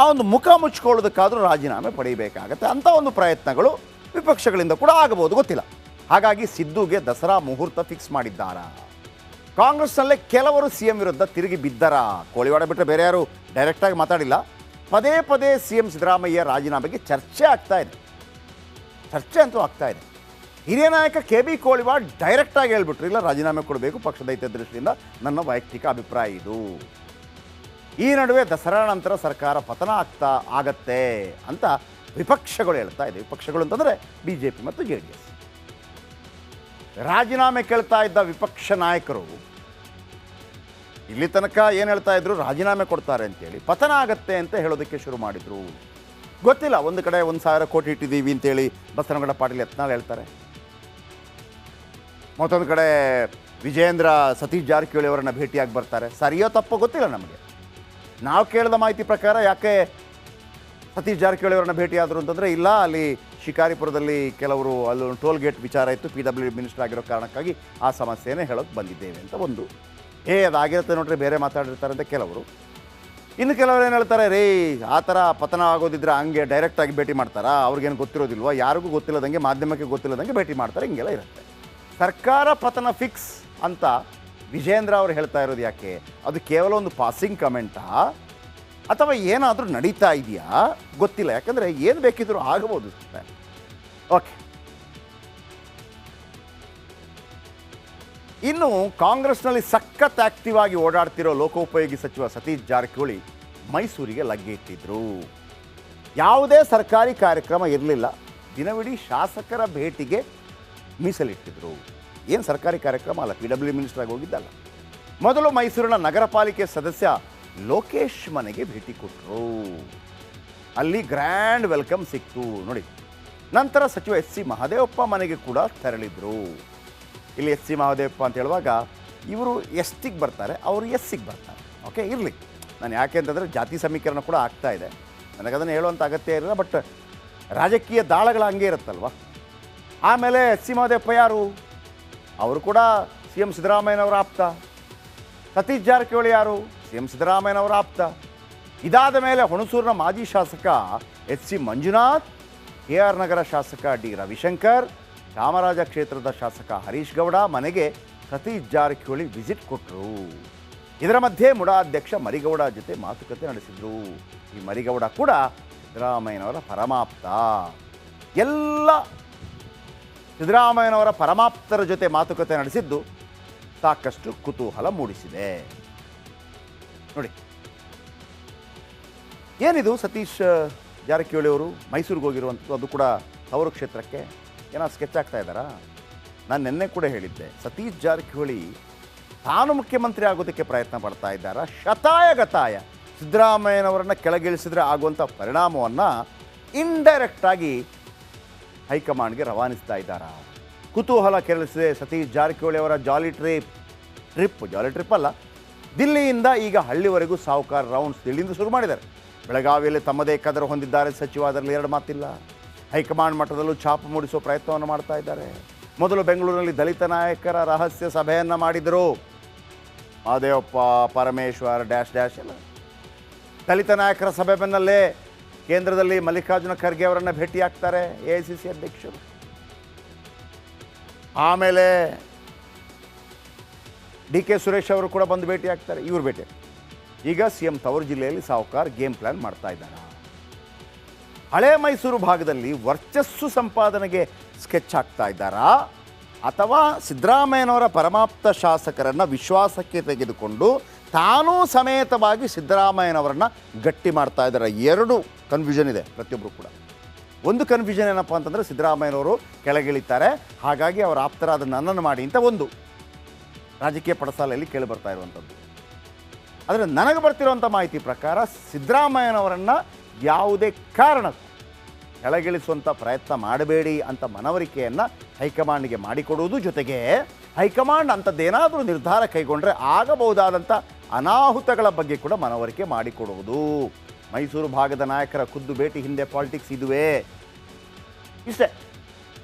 ಆ ಒಂದು ಮುಖ ಮುಚ್ಕೊಳ್ಳೋದಕ್ಕಾದರೂ ರಾಜೀನಾಮೆ ಪಡೆಯಬೇಕಾಗತ್ತೆ. ಅಂಥ ಒಂದು ಪ್ರಯತ್ನಗಳು ವಿಪಕ್ಷಗಳಿಂದ ಕೂಡ ಆಗಬಹುದು, ಗೊತ್ತಿಲ್ಲ. ಹಾಗಾಗಿ ಸಿದ್ದುಗೆ ದಸರಾ ಮುಹೂರ್ತ ಫಿಕ್ಸ್ ಮಾಡಿದ್ದಾರಾ? ಕಾಂಗ್ರೆಸ್ನಲ್ಲೇ ಕೆಲವರು ಸಿ ಎಂ ವಿರುದ್ಧ ತಿರುಗಿ ಬಿದ್ದರ? ಕೋಳಿವಾಡ ಬಿಟ್ಟರೆ ಬೇರೆ ಯಾರು ಡೈರೆಕ್ಟಾಗಿ ಮಾತಾಡಿಲ್ಲ. ಪದೇ ಪದೇ ಸಿ ಎಂ ಸಿದ್ದರಾಮಯ್ಯ ರಾಜೀನಾಮೆಗೆ ಚರ್ಚೆ ಆಗ್ತಾ ಇದೆ. ಚರ್ಚೆ ಅಂತೂ ಆಗ್ತಾ ಇದೆ. ಹಿರಿಯ ನಾಯಕ ಕೆ ಬಿ ಕೋಳಿವಾಡ ಡೈರೆಕ್ಟಾಗಿ ಹೇಳ್ಬಿಟ್ರು, ಇಲ್ಲ ರಾಜೀನಾಮೆ ಕೊಡಬೇಕು, ಪಕ್ಷದ ಹಿತದೃಷ್ಟಿಯಿಂದ ನನ್ನ ವೈಯಕ್ತಿಕ ಅಭಿಪ್ರಾಯ ಇದು. ಈ ನಡುವೆ ದಸರಾ ನಂತರ ಸರ್ಕಾರ ಪತನ ಆಗತ್ತೆ ಅಂತ ವಿಪಕ್ಷಗಳು ಹೇಳ್ತಾ ಇದೆ. ವಿಪಕ್ಷಗಳು ಅಂತಂದರೆ ಬಿ ಜೆ ಪಿ ಮತ್ತು ಜೆ ಡಿ ಎಸ್. ರಾಜೀನಾಮೆ ಕೇಳ್ತಾ ಇದ್ದ ವಿಪಕ್ಷ ನಾಯಕರು ಇಲ್ಲಿ ತನಕ ಏನು ಹೇಳ್ತಾ ಇದ್ರು, ರಾಜೀನಾಮೆ ಕೊಡ್ತಾರೆ ಅಂತೇಳಿ, ಪತನ ಆಗತ್ತೆ ಅಂತ ಹೇಳೋದಕ್ಕೆ ಶುರು ಮಾಡಿದರು. ಗೊತ್ತಿಲ್ಲ, ಒಂದು ಕಡೆ 1,000 ಕೋಟಿ ಇಟ್ಟಿದ್ದೀವಿ ಅಂತೇಳಿ ಬಸವನಗೌಡ ಪಾಟೀಲ್ ಯತ್ನಾಳ್ ಹೇಳ್ತಾರೆ. ಮತ್ತೊಂದು ಕಡೆ ವಿಜಯೇಂದ್ರ ಸತೀಶ್ ಜಾರಕಿಹೊಳಿ ಅವರನ್ನು ಭೇಟಿಯಾಗಿ ಬರ್ತಾರೆ. ಸರಿಯೋ ತಪ್ಪೋ ಗೊತ್ತಿಲ್ಲ ನಮಗೆ. ನಾವು ಕೇಳಿದ ಮಾಹಿತಿ ಪ್ರಕಾರ ಯಾಕೆ ಸತೀಶ್ ಜಾರಕಿಹೊಳಿ ಅವರನ್ನು ಭೇಟಿಯಾದರು ಅಂತಂದರೆ, ಇಲ್ಲ ಅಲ್ಲಿ ಶಿಕಾರಿಪುರದಲ್ಲಿ ಕೆಲವರು ಅಲ್ಲಿ ಟೋಲ್ ಗೇಟ್ ವಿಚಾರ ಇತ್ತು, PWD ಮಿನಿಸ್ಟರ್ ಆಗಿರೋ ಕಾರಣಕ್ಕಾಗಿ ಆ ಸಮಸ್ಯೆನೇ ಹೇಳೋಕ್ಕೆ ಬಂದಿದ್ದೇವೆ ಅಂತ ಒಂದು. ಅದಾಗಿರುತ್ತೆ ನೋಡ್ರಿ, ಬೇರೆ ಮಾತಾಡಿರ್ತಾರೆ ಅಂತ ಕೆಲವರು. ಇನ್ನು ಕೆಲವರು ಏನು ಹೇಳ್ತಾರೆ, ರೇ ಆ ಥರ ಪತನ ಆಗೋದಿದ್ರೆ ಹಂಗೆ ಡೈರೆಕ್ಟಾಗಿ ಭೇಟಿ ಮಾಡ್ತಾರಾ? ಅವ್ರಿಗೇನು ಗೊತ್ತಿರೋದಿಲ್ವ? ಯಾರಿಗೂ ಗೊತ್ತಿಲ್ಲದಂಗೆ, ಮಾಧ್ಯಮಕ್ಕೆ ಗೊತ್ತಿಲ್ಲದಂಗೆ ಭೇಟಿ ಮಾಡ್ತಾರೆ, ಹಿಂಗೆಲ್ಲ ಇರುತ್ತೆ. ಸರ್ಕಾರ ಪತನ ಫಿಕ್ಸ್ ಅಂತ ವಿಜೇಂದ್ರ ಅವರು ಹೇಳ್ತಾ ಇರೋದು ಯಾಕೆ? ಅದು ಕೇವಲ ಒಂದು ಪಾಸಿಂಗ್ ಕಮೆಂಟಾ ಅಥವಾ ಏನಾದರೂ ನಡೀತಾ ಇದೆಯಾ ಗೊತ್ತಿಲ್ಲ. ಯಾಕಂದರೆ ಏನು ಬೇಕಿದ್ರೂ ಆಗಬಹುದು. ಓಕೆ, ಇನ್ನು ಕಾಂಗ್ರೆಸ್ನಲ್ಲಿ ಸಖತ್ ಆಕ್ಟಿವ್ ಆಗಿ ಓಡಾಡ್ತಿರೋ ಲೋಕೋಪಯೋಗಿ ಸಚಿವ ಸತೀಶ್ ಜಾರಕಿಹೊಳಿ ಮೈಸೂರಿಗೆ ಲಗ್ಗೆ ಇಟ್ಟಿದ್ರು. ಯಾವುದೇ ಸರ್ಕಾರಿ ಕಾರ್ಯಕ್ರಮ ಇರಲಿಲ್ಲ, ದಿನವಿಡೀ ಶಾಸಕರ ಭೇಟಿಗೆ ಮೀಸಲಿಟ್ಟಿದ್ರು. ಏನು ಸರ್ಕಾರಿ ಕಾರ್ಯಕ್ರಮ ಅಲ್ಲ, PWD ಮಿನಿಸ್ಟರ್ ಆಗಿ ಹೋಗಿದ್ದಲ್ಲ. ಮೊದಲು ಮೈಸೂರಿನ ನಗರ ಪಾಲಿಕೆ ಸದಸ್ಯ ಲೋಕೇಶ್ ಮನೆಗೆ ಭೇಟಿ ಕೊಟ್ಟರು. ಅಲ್ಲಿ ಗ್ರ್ಯಾಂಡ್ ವೆಲ್ಕಮ್ ಸಿಕ್ತು ನೋಡಿ. ನಂತರ ಸಚಿವ SC ಮಹದೇವಪ್ಪ ಮನೆಗೆ ಕೂಡ ತೆರಳಿದ್ರು. ಇಲ್ಲಿ SC ಮಹದೇವಪ್ಪ ಅಂತ ಹೇಳುವಾಗ ಇವರು STಗೆ ಬರ್ತಾರೆ, ಅವರು SCಗೆ ಬರ್ತಾರೆ. ಓಕೆ, ಇರಲಿ. ನಾನು ಯಾಕೆ ಅಂತಂದರೆ ಜಾತಿ ಸಮೀಕರಣ ಕೂಡ ಆಗ್ತಾ ಇದೆ, ನನಗದನ್ನು ಹೇಳುವಂಥ ಅಗತ್ಯ ಇರಲಿಲ್ಲ. ಬಟ್ ರಾಜಕೀಯ ದಾಳಗಳು ಹಂಗೆ ಇರುತ್ತಲ್ವ. ಆಮೇಲೆ SC ಮಹದೇವಪ್ಪ ಯಾರು? ಅವರು ಕೂಡ CM ಸಿದ್ದರಾಮಯ್ಯನವರ ಆಪ್ತ. ಸತೀಶ್ ಜಾರಕಿಹೊಳಿ ಯಾರು? CM ಸಿದ್ದರಾಮಯ್ಯನವರ ಆಪ್ತ. ಇದಾದ ಮೇಲೆ ಹುಣಸೂರಿನ ಮಾಜಿ ಶಾಸಕ SC ಮಂಜುನಾಥ್, KR ನಗರ ಶಾಸಕ D ರವಿಶಂಕರ್, ಚಾಮರಾಜ ಕ್ಷೇತ್ರದ ಶಾಸಕ ಹರೀಶ್ ಗೌಡ ಮನೆಗೆ ಸತೀಶ್ ಜಾರಕಿಹೊಳಿ ವಿಸಿಟ್ ಕೊಟ್ಟರು. ಇದರ ಮಧ್ಯೆ ಮುಡಾ ಅಧ್ಯಕ್ಷ ಮರಿಗೌಡ ಜೊತೆ ಮಾತುಕತೆ ನಡೆಸಿದರು. ಈ ಮರಿಗೌಡ ಕೂಡ ಸಿದ್ದರಾಮಯ್ಯನವರ ಪರಮಾಪ್ತ. ಎಲ್ಲ ಸಿದ್ದರಾಮಯ್ಯನವರ ಪರಮಾಪ್ತರ ಜೊತೆ ಮಾತುಕತೆ ನಡೆಸಿದ್ದು ಸಾಕಷ್ಟು ಕುತೂಹಲ ಮೂಡಿಸಿದೆ ನೋಡಿ. ಏನಿದು ಸತೀಶ್ ಜಾರಕಿಹೊಳಿ ಅವರು ಮೈಸೂರಿಗೆ ಹೋಗಿರುವಂಥದ್ದು, ಅದು ಕೂಡ ತವರು ಕ್ಷೇತ್ರಕ್ಕೆ? ಏನೋ ಸ್ಕೆಚ್ ಆಗ್ತಾ ಇದ್ದಾರಾ? ನಾನು ನಿನ್ನೆ ಕೂಡ ಹೇಳಿದ್ದೆ, ಸತೀಶ್ ಜಾರಕಿಹೊಳಿ ತಾನು ಮುಖ್ಯಮಂತ್ರಿ ಆಗೋದಕ್ಕೆ ಪ್ರಯತ್ನ ಪಡ್ತಾ ಇದ್ದಾರಾ, ಶತಾಯಗತಾಯ ಸಿದ್ದರಾಮಯ್ಯನವರನ್ನು ಕೆಳಗಿಳಿಸಿದ್ರೆ ಆಗುವಂಥ ಪರಿಣಾಮವನ್ನು ಇಂಡೈರೆಕ್ಟಾಗಿ ಹೈಕಮಾಂಡ್ಗೆ ರವಾನಿಸ್ತಾ ಇದ್ದಾರಾ? ಕುತೂಹಲ ಕೆರಳಿಸಿದೆ ಸತೀಶ್ ಜಾರಕಿಹೊಳಿ ಅವರ ಜಾಲಿ ಟ್ರಿಪ್ ಅಲ್ಲ, ದಿಲ್ಲಿಯಿಂದ ಈಗ ಹಳ್ಳಿವರೆಗೂ ಸಾವುಕಾರ ರೌಂಡ್ಸ್ ದಿಲ್ಲಿಯಿಂದ ಶುರು ಮಾಡಿದ್ದಾರೆ. ಬೆಳಗಾವಿಯಲ್ಲಿ ತಮ್ಮದೇ ಕದರ ಹೊಂದಿದ್ದಾರೆ ಸಚಿವ, ಅದರಲ್ಲಿ ಎರಡು ಮಾತಿಲ್ಲ. ಹೈಕಮಾಂಡ್ ಮಟ್ಟದಲ್ಲೂ ಛಾಪು ಮೂಡಿಸುವ ಪ್ರಯತ್ನವನ್ನು ಮಾಡ್ತಾ ಇದ್ದಾರೆ. ಮೊದಲು ಬೆಂಗಳೂರಿನಲ್ಲಿ ದಲಿತ ನಾಯಕರ ರಹಸ್ಯ ಸಭೆಯನ್ನು ಮಾಡಿದರು. ಮಹದೇವಪ್ಪ, ಪರಮೇಶ್ವರ್ ಡ್ಯಾಶ್ ಎಲ್ಲ ದಲಿತ ನಾಯಕರ ಸಭೆ ಬೆನ್ನಲ್ಲೇ ಕೇಂದ್ರದಲ್ಲಿ ಮಲ್ಲಿಕಾರ್ಜುನ ಖರ್ಗೆ ಅವರನ್ನು ಭೇಟಿಯಾಗ್ತಾರೆ AICC ಅಧ್ಯಕ್ಷರು. ಆಮೇಲೆ DK ಸುರೇಶ್ ಅವರು ಕೂಡ ಬಂದು ಭೇಟಿಯಾಗ್ತಾರೆ. ಇವರು ಭೇಟಿ ಈಗ CM ತವರು ಜಿಲ್ಲೆಯಲ್ಲಿ ಸಾವುಕಾರ ಗೇಮ್ ಪ್ಲಾನ್ ಮಾಡ್ತಾ ಇದ್ದಾರೆ. ಹಳೆ ಮೈಸೂರು ಭಾಗದಲ್ಲಿ ವರ್ಚಸ್ಸು ಸಂಪಾದನೆಗೆ ಸ್ಕೆಚ್ ಹಾಕ್ತಾ ಇದ್ದಾರಾ ಅಥವಾ ಸಿದ್ದರಾಮಯ್ಯನವರ ಪರಮಾಪ್ತ ಶಾಸಕರನ್ನು ವಿಶ್ವಾಸಕ್ಕೆ ತೆಗೆದುಕೊಂಡು ತಾನೂ ಸಮೇತವಾಗಿ ಸಿದ್ದರಾಮಯ್ಯನವರನ್ನು ಗಟ್ಟಿ ಮಾಡ್ತಾ ಇದ್ದಾರೆ? ಎರಡು ಕನ್ಫ್ಯೂಷನ್ ಇದೆ ಪ್ರತಿಯೊಬ್ಬರು ಕೂಡ. ಒಂದು ಕನ್ಫ್ಯೂಷನ್ ಏನಪ್ಪ ಅಂತಂದರೆ, ಸಿದ್ದರಾಮಯ್ಯನವರು ಕೆಳಗಿಳಿತಾರೆ, ಹಾಗಾಗಿ ಅವರ ಆಪ್ತರಾದ ನನ್ನನ್ನು ಮಾಡಿ ಅಂತ ಒಂದು ರಾಜಕೀಯ ಪಡಸಾಲೆಯಲ್ಲಿ ಕೇಳಿ ಬರ್ತಾ ಇರುವಂಥದ್ದು. ಆದರೆ ನನಗೆ ಬರ್ತಿರುವಂಥ ಮಾಹಿತಿ ಪ್ರಕಾರ ಸಿದ್ದರಾಮಯ್ಯನವರನ್ನು ಯಾವುದೇ ಕಾರಣಕ್ಕೂ ಕೆಳಗಿಳಿಸುವಂಥ ಪ್ರಯತ್ನ ಮಾಡಬೇಡಿ ಅಂತ ಮನವರಿಕೆಯನ್ನು ಹೈಕಮಾಂಡ್ಗೆ ಮಾಡಿಕೊಡುವುದು, ಜೊತೆಗೆ ಹೈಕಮಾಂಡ್ ಅಂಥದ್ದೇನಾದರೂ ನಿರ್ಧಾರ ಕೈಗೊಂಡ್ರೆ ಆಗಬಹುದಾದಂಥ ಅನಾಹುತಗಳ ಬಗ್ಗೆ ಕೂಡ ಮನವರಿಕೆ ಮಾಡಿಕೊಡುವುದು. ಮೈಸೂರು ಭಾಗದ ನಾಯಕರ ಖುದ್ದು ಭೇಟಿ ಹಿಂದೆ ಪಾಲಿಟಿಕ್ಸ್ ಇದುವೇ. ಇಷ್ಟೇ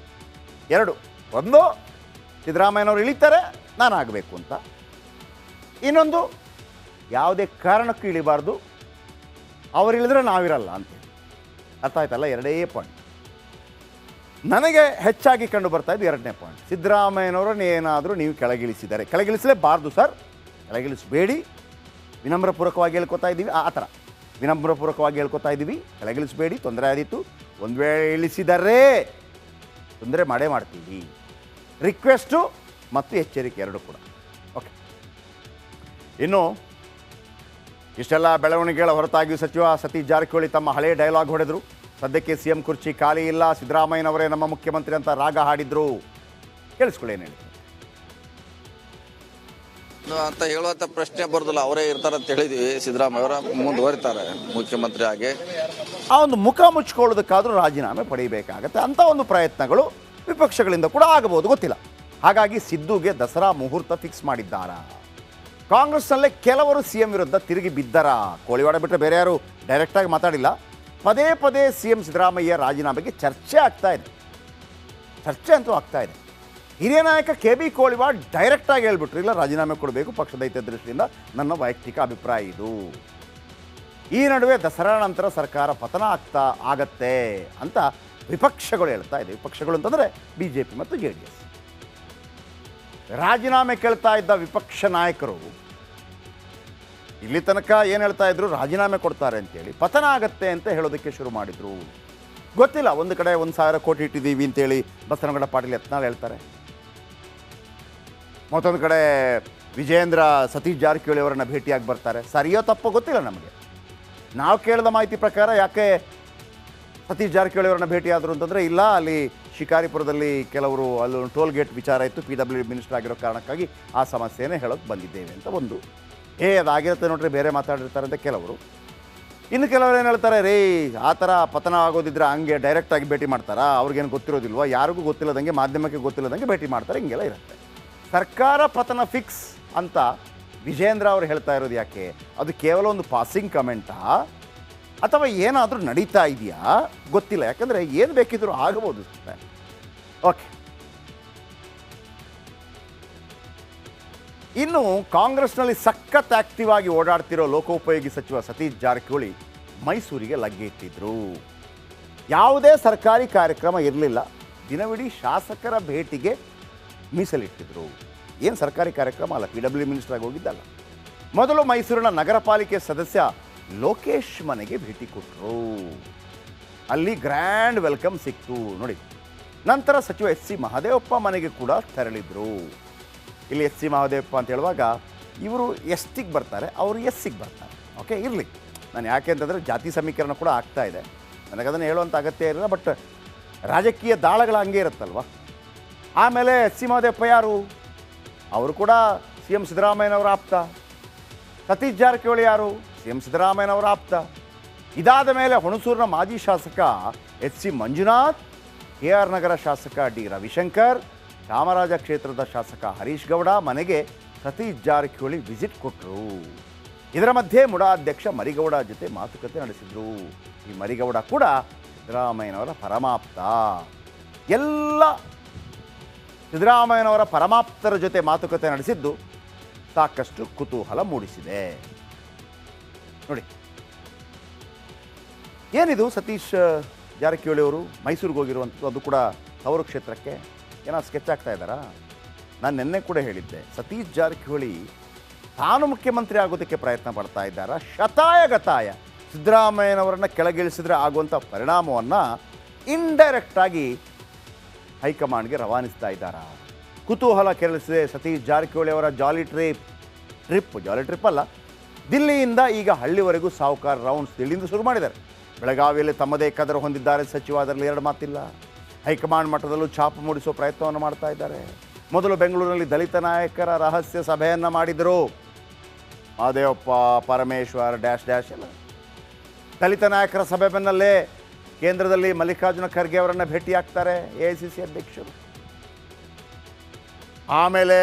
ಎರಡು. ಒಂದು, ಸಿದ್ದರಾಮಯ್ಯನವರು ಇಳಿತಾರೆ, ನಾನು ಆಗಬೇಕು ಅಂತ. ಇನ್ನೊಂದು, ಯಾವುದೇ ಕಾರಣಕ್ಕೂ ಇಳಿಬಾರ್ದು, ಅವ್ರು ಇಳಿದ್ರೆ ನಾವಿರಲ್ಲ ಅಂತೇಳಿ. ಅರ್ಥ ಆಯ್ತಲ್ಲ? ಎರಡೇ ಪಾಯಿಂಟ್. ನನಗೆ ಹೆಚ್ಚಾಗಿ ಕಂಡು ಬರ್ತಾ ಇದ್ದು ಎರಡನೇ ಪಾಯಿಂಟ್. ಸಿದ್ದರಾಮಯ್ಯನವರನ್ನು ಏನಾದರೂ ನೀವು ಕೆಳಗಿಳಿಸಿದ್ದಾರೆ, ಕೆಳಗಿಳಿಸಲೇಬಾರ್ದು ಸರ್, ಕೆಳಗಿಳಿಸಬೇಡಿ, ವಿನಮ್ರಪೂರ್ವಕವಾಗಿ ಹೇಳ್ಕೊತಾ ಇದ್ದೀವಿ. ಆ ಥರ ವಿನಮ್ರಪೂರ್ವಕವಾಗಿ ಹೇಳ್ಕೊತಾ ಇದ್ದೀವಿ, ಕೆಳಗಿಳಿಸಬೇಡಿ, ತೊಂದರೆ ಆದೀತು. ಒಂದು ವೇಳೆ ಇಳಿಸಿದರೆ ತೊಂದರೆ ಮಾಡೇ ಮಾಡ್ತೀವಿ. ರಿಕ್ವೆಸ್ಟು ಮತ್ತು ಎಚ್ಚರಿಕೆ ಎರಡೂ ಕೂಡ. ಓಕೆ, ಇನ್ನು ಇಷ್ಟೆಲ್ಲ ಬೆಳವಣಿಗೆಗಳ ಹೊರತಾಗಿಯೂ ಸಚಿವ ಸತೀಶ್ ಜಾರಕಿಹೊಳಿ ತಮ್ಮ ಹಳೆಯ ಡೈಲಾಗ್ ಹೊಡೆದರು. ಸದ್ಯಕ್ಕೆ ಸಿ ಎಂ ಕುರ್ಚಿ ಖಾಲಿ ಇಲ್ಲ, ಸಿದ್ದರಾಮಯ್ಯನವರೇ ನಮ್ಮ ಮುಖ್ಯಮಂತ್ರಿ ಅಂತ ರಾಗ ಹಾಡಿದ್ರು. ಕೇಳಿಸ್ಕೊಳ್ಳಿ ಏನು ಹೇಳಿದ್ರು ಅಂತ ಹೇಳುವಂತ ಪ್ರಶ್ನೆ ಬರೋದಿಲ್ಲ. ಅವರೇ ಇರ್ತಾರೆ ಅಂತ ಹೇಳಿದ್ವಿ. ಸಿದ್ದರಾಮಯ್ಯ ಅವರ ಮುಂದುವರಿತಾರೆ ಮುಖ್ಯಮಂತ್ರಿ ಆಗಿ. ಆ ಒಂದು ಮುಖ ಮುಚ್ಕೊಳ್ಳೋದಕ್ಕಾದರೂ ರಾಜೀನಾಮೆ ಪಡೆಯಬೇಕಾಗತ್ತೆ. ಅಂಥ ಒಂದು ಪ್ರಯತ್ನಗಳು ವಿಪಕ್ಷಗಳಿಂದ ಕೂಡ ಆಗಬಹುದು, ಗೊತ್ತಿಲ್ಲ. ಹಾಗಾಗಿ ಸಿದ್ದುಗೆ ದಸರಾ ಮುಹೂರ್ತ ಫಿಕ್ಸ್ ಮಾಡಿದ್ದಾರಾ? ಕಾಂಗ್ರೆಸ್ನಲ್ಲೇ ಕೆಲವರು ಸಿ ಎಂ ವಿರುದ್ಧ ತಿರುಗಿ ಬಿದ್ದರಾ? ಕೋಳಿವಾಡ ಬಿಟ್ಟರೆ ಬೇರೆ ಯಾರು ಡೈರೆಕ್ಟಾಗಿ ಮಾತಾಡಿಲ್ಲ. ಪದೇ ಪದೇ ಸಿ ಎಂ ಸಿದ್ದರಾಮಯ್ಯ ರಾಜೀನಾಮೆಗೆ ಚರ್ಚೆ ಆಗ್ತಾ ಇದೆ. ಚರ್ಚೆ ಅಂತೂ ಆಗ್ತಾ ಇದೆ. ಹಿರಿಯ ನಾಯಕ ಕೆ ಬಿ ಕೋಳಿವಾಡ್ ಡೈರೆಕ್ಟಾಗಿ ಹೇಳ್ಬಿಟ್ರು, ಇಲ್ಲ ರಾಜೀನಾಮೆ ಕೊಡಬೇಕು, ಪಕ್ಷದ ಹಿತದೃಷ್ಟಿಯಿಂದ ನನ್ನ ವೈಯಕ್ತಿಕ ಅಭಿಪ್ರಾಯ ಇದು. ಈ ನಡುವೆ ದಸರಾ ನಂತರ ಸರ್ಕಾರ ಪತನ ಆಗತ್ತೆ ಅಂತ ವಿಪಕ್ಷಗಳು ಹೇಳ್ತಾ ಇದೆ. ವಿಪಕ್ಷಗಳು ಅಂತಂದರೆ ಬಿ ಜೆ ಪಿ ಮತ್ತು ಜೆ ಡಿ ಎಸ್. ರಾಜೀನಾಮೆ ಕೇಳ್ತಾ ಇದ್ದ ವಿಪಕ್ಷ ನಾಯಕರು ಇಲ್ಲಿ ತನಕ ಏನು ಹೇಳ್ತಾ ಇದ್ರು, ರಾಜೀನಾಮೆ ಕೊಡ್ತಾರೆ ಅಂತೇಳಿ, ಪತನ ಆಗತ್ತೆ ಅಂತ ಹೇಳೋದಕ್ಕೆ ಶುರು ಮಾಡಿದರು. ಗೊತ್ತಿಲ್ಲ, ಒಂದು ಕಡೆ 1,000 ಕೋಟಿ ಇಟ್ಟಿದ್ದೀವಿ ಅಂತೇಳಿ ಬಸವನಗೌಡ ಪಾಟೀಲ್ ಯತ್ನಾಳ್ ಹೇಳ್ತಾರೆ. ಮತ್ತೊಂದು ಕಡೆ ವಿಜಯೇಂದ್ರ ಸತೀಶ್ ಜಾರಕಿಹೊಳಿ ಅವರನ್ನು ಭೇಟಿಯಾಗಿ ಬರ್ತಾರೆ. ಸರಿಯೋ ತಪ್ಪೋ ಗೊತ್ತಿಲ್ಲ ನಮಗೆ. ನಾವು ಕೇಳಿದ ಮಾಹಿತಿ ಪ್ರಕಾರ ಯಾಕೆ ಸತೀಶ್ ಜಾರಕಿಹೊಳಿ ಅವರನ್ನು ಭೇಟಿಯಾದರು ಅಂತಂದರೆ, ಇಲ್ಲ ಅಲ್ಲಿ ಶಿಕಾರಿಪುರದಲ್ಲಿ ಕೆಲವರು ಅಲ್ಲೊಂದು ಟೋಲ್ ಗೇಟ್ ವಿಚಾರ ಇತ್ತು, PWD ಮಿನಿಸ್ಟರ್ ಆಗಿರೋ ಕಾರಣಕ್ಕಾಗಿ ಆ ಸಮಸ್ಯೆನೇ ಹೇಳೋಕ್ಕೆ ಬಂದಿದ್ದೇವೆ ಅಂತ ಒಂದು. ಅದಾಗಿರುತ್ತೆ ನೋಡ್ರಿ, ಬೇರೆ ಮಾತಾಡಿರ್ತಾರೆ ಅಂತ ಕೆಲವರು. ಇನ್ನು ಕೆಲವರು ಏನು ಹೇಳ್ತಾರೆ, ರೀ ಆ ಥರ ಪತನ ಆಗೋದಿದ್ರೆ ಹಂಗೆ ಡೈರೆಕ್ಟಾಗಿ ಭೇಟಿ ಮಾಡ್ತಾರಾ, ಅವ್ರಿಗೇನು ಗೊತ್ತಿರೋದಿಲ್ವ, ಯಾರಿಗೂ ಗೊತ್ತಿಲ್ಲದಂಗೆ, ಮಾಧ್ಯಮಕ್ಕೆ ಗೊತ್ತಿಲ್ಲದಂಗೆ ಭೇಟಿ ಮಾಡ್ತಾರೆ, ಹಿಂಗೆಲ್ಲ ಇರುತ್ತೆ. ಸರ್ಕಾರ ಪತನ ಫಿಕ್ಸ್ ಅಂತ ವಿಜೇಂದ್ರ ಅವರು ಹೇಳ್ತಾ ಇರೋದು ಯಾಕೆ? ಅದು ಕೇವಲ ಒಂದು ಪಾಸಿಂಗ್ ಕಮೆಂಟಾ ಅಥವಾ ಏನಾದರೂ ನಡೀತಾ ಇದೆಯಾ ಗೊತ್ತಿಲ್ಲ. ಯಾಕಂದರೆ ಏನು ಬೇಕಿದ್ರೂ ಆಗಬಹುದು. ಓಕೆ, ಇನ್ನು ಕಾಂಗ್ರೆಸ್ನಲ್ಲಿ ಸಖತ್ ಆಕ್ಟಿವ್ ಆಗಿ ಓಡಾಡ್ತಿರೋ ಲೋಕೋಪಯೋಗಿ ಸಚಿವ ಸತೀಶ್ ಜಾರಕಿಹೊಳಿ ಮೈಸೂರಿಗೆ ಲಗ್ಗೆ ಇಟ್ಟಿದ್ರು. ಯಾವುದೇ ಸರ್ಕಾರಿ ಕಾರ್ಯಕ್ರಮ ಇರಲಿಲ್ಲ, ದಿನವಿಡೀ ಶಾಸಕರ ಭೇಟಿಗೆ ಮೀಸಲಿಟ್ಟಿದ್ರು. ಏನು ಸರ್ಕಾರಿ ಕಾರ್ಯಕ್ರಮ ಅಲ್ಲ, PWD ಮಿನಿಸ್ಟರ್ ಆಗಿ ಹೋಗಿದ್ದಲ್ಲ. ಮೊದಲು ಮೈಸೂರಿನ ನಗರ ಪಾಲಿಕೆ ಸದಸ್ಯ ಲೋಕೇಶ್ ಮನೆಗೆ ಭೇಟಿ ಕೊಟ್ಟರು. ಅಲ್ಲಿ ಗ್ರ್ಯಾಂಡ್ ವೆಲ್ಕಮ್ ಸಿಕ್ತು ನೋಡಿ. ನಂತರ ಸಚಿವ ಎಸ್ ಸಿ ಮಹದೇವಪ್ಪ ಮನೆಗೆ ಕೂಡ ತೆರಳಿದ್ರು. ಇಲ್ಲಿ ಎಸ್ ಸಿ ಮಹದೇವಪ್ಪ ಅಂತ ಹೇಳುವಾಗ ಇವರು ಎಸ್ಟಿಗೆ ಬರ್ತಾರೆ, ಅವರು ಎಸ್ಸಿಗೆ ಬರ್ತಾರೆ. ಓಕೆ, ಇರಲಿ. ನಾನು ಯಾಕೆ ಅಂತಂದರೆ ಜಾತಿ ಸಮೀಕರಣ ಕೂಡ ಆಗ್ತಾ ಇದೆ, ನನಗದನ್ನು ಹೇಳುವಂಥ ಅಗತ್ಯ ಇರಲಿಲ್ಲ. ಬಟ್ ರಾಜಕೀಯ ದಾಳಗಳು ಹಂಗೆ ಇರುತ್ತಲ್ವ. ಆಮೇಲೆ ಎಸ್ ಸಿ ಮಹದೇವಪ್ಪ ಯಾರು? ಅವರು ಕೂಡ ಸಿ ಎಂ ಸಿದ್ದರಾಮಯ್ಯನವರ ಆಪ್ತ. ಸತೀಶ್ ಜಾರಕಿಹೊಳಿ ಯಾರು? ಸಿ ಎಂ ಸಿದ್ದರಾಮಯ್ಯನವರ ಆಪ್ತ. ಇದಾದ ಮೇಲೆ ಹುಣಸೂರಿನ ಮಾಜಿ ಶಾಸಕ ಎಚ್ ಸಿ ಮಂಜುನಾಥ್, KR ನಗರ ಶಾಸಕ ಡಿ ರವಿಶಂಕರ್, ಚಾಮರಾಜ ಕ್ಷೇತ್ರದ ಶಾಸಕ ಹರೀಶ್ ಗೌಡ ಮನೆಗೆ ಸತೀಶ್ ಜಾರಕಿಹೊಳಿ ವಿಸಿಟ್ ಕೊಟ್ಟರು. ಇದರ ಮಧ್ಯೆ ಮುಡಾ ಅಧ್ಯಕ್ಷ ಮರಿಗೌಡ ಜೊತೆ ಮಾತುಕತೆ ನಡೆಸಿದರು. ಈ ಮರಿಗೌಡ ಕೂಡ ಸಿದ್ದರಾಮಯ್ಯನವರ ಪರಮಾಪ್ತ. ಎಲ್ಲ ಸಿದ್ದರಾಮಯ್ಯನವರ ಪರಮಾಪ್ತರ ಜೊತೆ ಮಾತುಕತೆ ನಡೆಸಿದ್ದು ಸಾಕಷ್ಟು ಕುತೂಹಲ ಮೂಡಿಸಿದೆ ನೋಡಿ. ಏನಿದು ಸತೀಶ್ ಜಾರಕಿಹೊಳಿ ಅವರು ಮೈಸೂರಿಗೆ ಹೋಗಿರುವಂಥದ್ದು, ಅದು ಕೂಡ ತವರು ಕ್ಷೇತ್ರಕ್ಕೆ ಏನಾದ್ರು ಸ್ಕೆಚ್ ಆಗ್ತಾ ಇದ್ದಾರಾ? ನಾನು ನಿನ್ನೆ ಕೂಡ ಹೇಳಿದ್ದೆ, ಸತೀಶ್ ಜಾರಕಿಹೊಳಿ ತಾನು ಮುಖ್ಯಮಂತ್ರಿ ಆಗೋದಕ್ಕೆ ಪ್ರಯತ್ನ ಪಡ್ತಾ ಇದ್ದಾರಾ, ಶತಾಯಗತಾಯ ಸಿದ್ದರಾಮಯ್ಯನವರನ್ನು ಕೆಳಗಿಳಿಸಿದ್ರೆ ಆಗುವಂಥ ಪರಿಣಾಮವನ್ನು ಇಂಡೈರೆಕ್ಟಾಗಿ ಹೈಕಮಾಂಡ್ಗೆ ರವಾನಿಸ್ತಾ ಇದ್ದಾರಾ? ಕುತೂಹಲ ಕೆರಳಿಸಿದೆ ಸತೀಶ್ ಜಾರಕಿಹೊಳಿ ಅವರ ಜಾಲಿ ಟ್ರಿಪ್ ಅಲ್ಲ, ದಿಲ್ಲಿಯಿಂದ ಈಗ ಹಳ್ಳಿವರೆಗೂ ಸಾಹುಕಾರ ರೌಂಡ್ಸ್ ದಿಲ್ಲಿಯಿಂದ ಶುರು ಮಾಡಿದ್ದಾರೆ. ಬೆಳಗಾವಿಯಲ್ಲಿ ತಮ್ಮದೇ ಕದರ ಹೊಂದಿದ್ದಾರೆ ಸಚಿವ, ಅದರಲ್ಲಿ ಎರಡು ಮಾತಿಲ್ಲ. ಹೈಕಮಾಂಡ್ ಮಟ್ಟದಲ್ಲೂ ಛಾಪು ಮೂಡಿಸುವ ಪ್ರಯತ್ನವನ್ನು ಮಾಡ್ತಾ ಇದ್ದಾರೆ. ಮೊದಲು ಬೆಂಗಳೂರಿನಲ್ಲಿ ದಲಿತ ನಾಯಕರ ರಹಸ್ಯ ಸಭೆಯನ್ನು ಮಾಡಿದರು. ಮಹದೇವಪ್ಪ, ಪರಮೇಶ್ವರ್ ಡ್ಯಾಶ್ ಎಲ್ಲ ದಲಿತ ನಾಯಕರ ಸಭೆ ಬೆನ್ನಲ್ಲೇ ಕೇಂದ್ರದಲ್ಲಿ ಮಲ್ಲಿಕಾರ್ಜುನ ಖರ್ಗೆ ಅವರನ್ನು ಭೇಟಿಯಾಗ್ತಾರೆ AICC ಅಧ್ಯಕ್ಷರು. ಆಮೇಲೆ